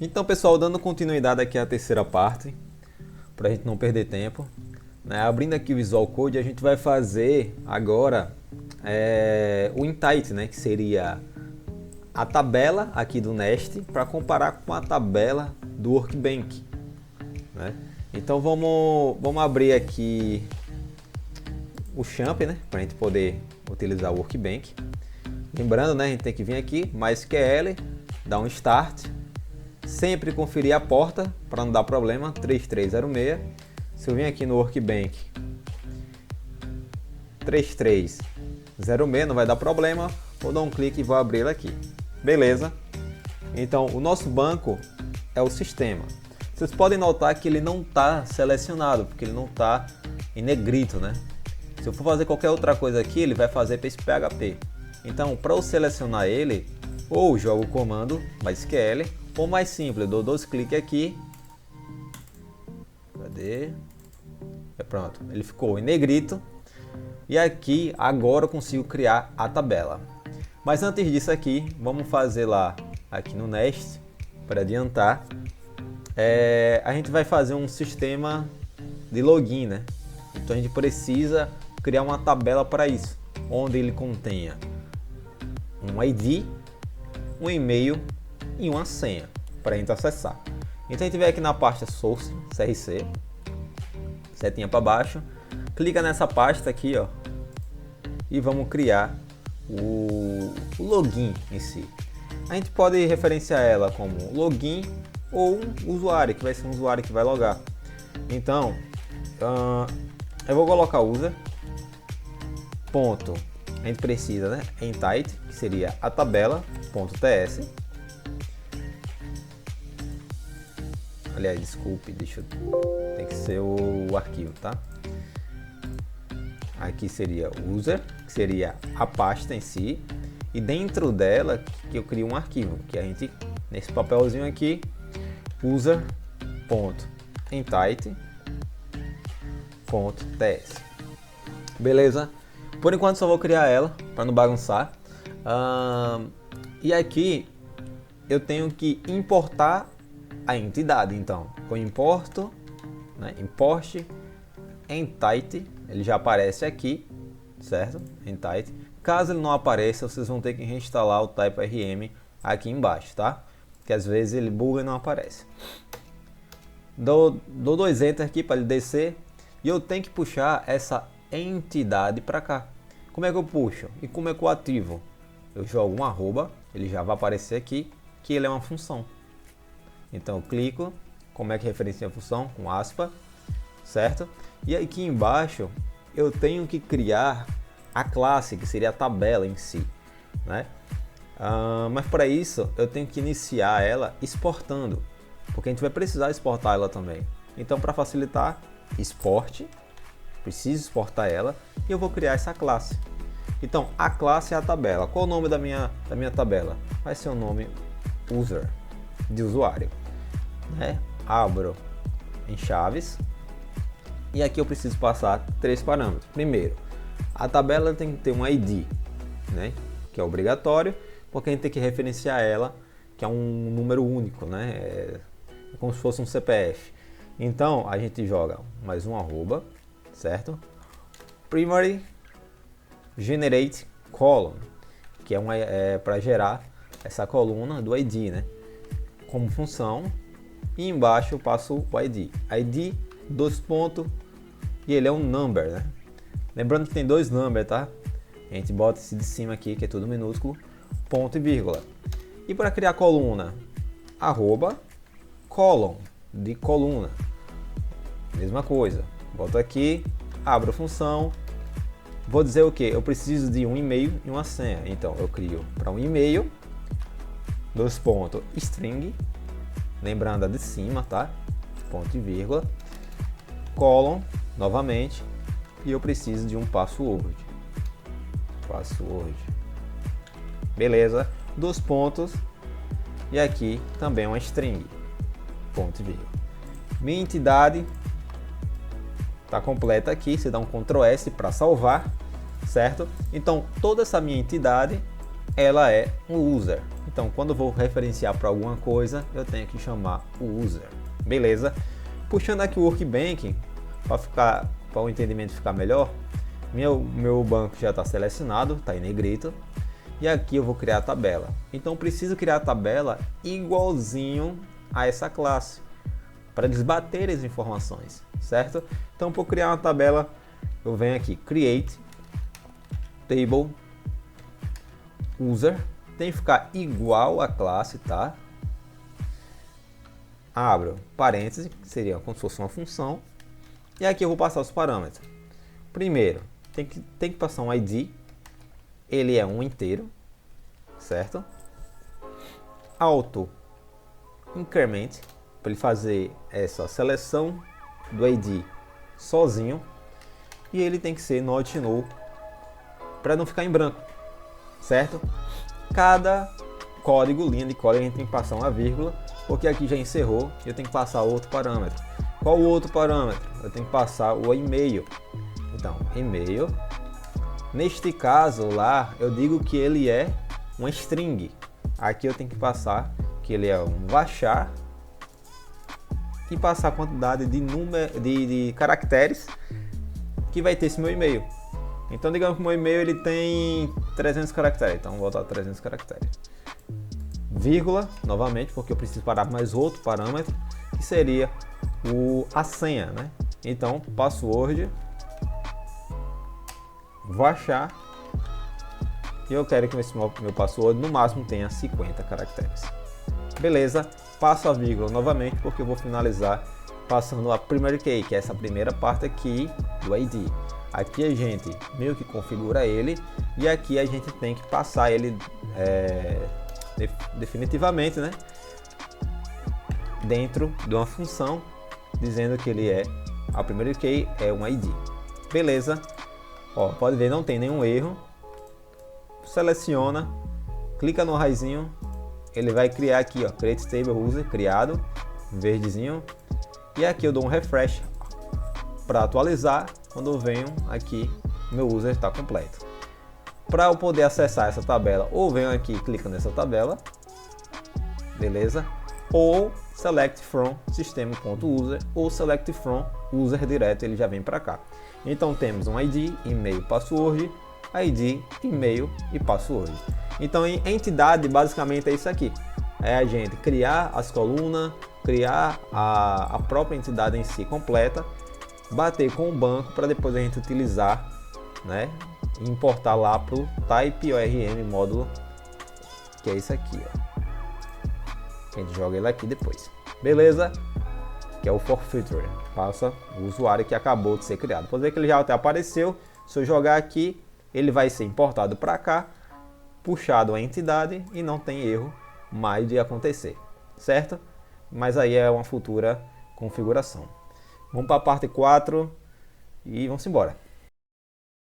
Então, pessoal, dando continuidade aqui à terceira parte, para a gente não perder tempo, né? Abrindo aqui o Visual Code, a gente vai fazer agora o Entity, né? Que seria a tabela aqui do Nest para comparar com a tabela do Workbench, né? Então vamos abrir aqui o Champ, né? Para a gente poder utilizar o Workbench. Lembrando, né? A gente tem que vir aqui, MySQL, dar um Start. Sempre conferir a porta para não dar problema, 3306. Se eu vim aqui no Workbench 3306, não vai dar problema. Vou dar um clique e vou abrir ele aqui. Beleza? Então o nosso banco é o sistema. Vocês podem notar que ele não está selecionado, porque ele não está em negrito, né? Se eu for fazer qualquer outra coisa aqui, ele vai fazer para esse PHP. Então, para eu selecionar ele, ou jogo o comando MySQL, ou mais simples, eu dou 2 cliques aqui. Cadê? Pronto, ele ficou em negrito. E aqui, agora eu consigo criar a tabela. Mas antes disso aqui, vamos fazer lá, aqui no Nest, para adiantar. A gente vai fazer um sistema de login, né? Então a gente precisa criar uma tabela para isso, onde ele contenha um ID, um e-mail e uma senha para a gente acessar. Então a gente vem aqui na pasta Source, CRC, setinha para baixo, clica nessa pasta aqui, ó, e vamos criar o login em si. A gente pode referenciar ela como login ou um usuário, que vai ser um usuário que vai logar. Então, eu vou colocar user, ponto, a gente precisa, né, entity, que seria a tabela, ponto ts. Aliás, desculpe, tem que ser o arquivo, tá? Aqui seria user, que seria a pasta em si, e dentro dela que eu crio um arquivo, que a gente, nesse papelzinho aqui, user.entity.ts. Beleza? Por enquanto só vou criar ela, para não bagunçar. E aqui eu tenho que importar a entidade. Então, eu importo, né, import entity, ele já aparece aqui, certo? Entity. Caso ele não apareça, vocês vão ter que reinstalar o TypeRM aqui embaixo, tá? Que às vezes ele buga e não aparece. Dou 2 enter aqui para ele descer e eu tenho que puxar essa entidade para cá. Como é que eu puxo? E como é que eu ativo? Eu jogo um arroba, ele já vai aparecer aqui, que ele é uma função. Então eu clico, como é que referencia a função? Com aspa, certo? E aqui embaixo eu tenho que criar a classe, que seria a tabela em si, né? Mas para isso eu tenho que iniciar ela exportando, porque a gente vai precisar exportar ela também. Então, para facilitar, export, preciso exportar ela e eu vou criar essa classe. Então, a classe é a tabela. Qual o nome da minha tabela? Vai ser o nome user, de usuário, né? Abro em chaves e aqui eu preciso passar 3 parâmetros. Primeiro, a tabela tem que ter um ID, né? Que é obrigatório, porque a gente tem que referenciar ela, que é um número único, né? É como se fosse um CPF. Então a gente joga mais um arroba, certo? Primary generate column, que é para gerar essa coluna do ID, né? Como função. E embaixo eu passo o ID. ID, 2 pontos, e ele é um number, né? Lembrando que tem 2 number, tá? A gente bota esse de cima aqui, que é tudo minúsculo, ponto e vírgula. E para criar coluna, arroba, column, de coluna. Mesma coisa. Boto aqui, abro a função. Vou dizer o que? Eu preciso de um e-mail e uma senha. Então eu crio para um e-mail, 2 pontos, string, lembrando a de cima, tá? Ponto e vírgula, column, novamente, e eu preciso de um password. Beleza, 2 pontos, e aqui também uma string, ponto e vírgula. Minha entidade está completa aqui, você dá um Ctrl S para salvar, certo? Então toda essa minha entidade ela é um user. Então, quando eu vou referenciar para alguma coisa, eu tenho que chamar o user. Beleza? Puxando aqui o Workbench, para o entendimento ficar melhor, meu banco já está selecionado, está em negrito. E aqui eu vou criar a tabela. Então, preciso criar a tabela igualzinho a essa classe, para eles baterem as informações, certo? Então, para criar uma tabela, eu venho aqui, Create Table User, tem que ficar igual a classe, tá? Abro parênteses, que seria como se fosse uma função, e aqui eu vou passar os parâmetros. Primeiro, tem que passar um ID, ele é um inteiro, certo? Auto Increment, para ele fazer essa seleção do ID sozinho, e ele tem que ser not null, para não ficar em branco, certo? Cada código, linha de código, a gente tem que passar uma vírgula, porque aqui já encerrou, eu tenho que passar outro parâmetro. Qual o outro parâmetro? Eu tenho que passar o e-mail. Então, e-mail, neste caso lá, eu digo que ele é uma string. Aqui eu tenho que passar que ele é um varchar e passar a quantidade de caracteres que vai ter esse meu e-mail. Então, digamos que o meu e-mail ele tem 300 caracteres, então vou botar 300 caracteres. Vírgula, novamente, porque eu preciso parar mais outro parâmetro, que seria a senha, né? Então, password, varchar, e eu quero que meu password no máximo tenha 50 caracteres. Beleza, passo a vírgula novamente, porque eu vou finalizar passando a primary key, que é essa primeira parte aqui do ID. Aqui a gente meio que configura ele, e aqui a gente tem que passar ele definitivamente, né, dentro de uma função, dizendo que ele é a primeira key é um ID. Beleza? Ó, pode ver, não tem nenhum erro. Seleciona, clica no raizinho, ele vai criar aqui, ó, Create Table User, criado, verdezinho, e aqui eu dou um refresh para atualizar. Quando eu venho aqui, meu user está completo. Para eu poder acessar essa tabela, ou venho aqui e clico nessa tabela, beleza? Ou select from system.user, ou select from user direto, ele já vem para cá. Então temos um ID, e-mail, password, ID, e-mail e password. Então em entidade basicamente é isso aqui. É a gente criar as colunas, criar a própria entidade em si completa, bater com o banco para depois a gente utilizar, né, e importar lá para o type ORM módulo, que é isso aqui, ó. A gente joga ele aqui depois, beleza? Que é o for feature, passa o usuário que acabou de ser criado. Pode ver que ele já até apareceu. Se eu jogar aqui, ele vai ser importado para cá, puxado a entidade e não tem erro mais de acontecer, certo? Mas aí é uma futura configuração. Vamos para a parte 4 e vamos embora.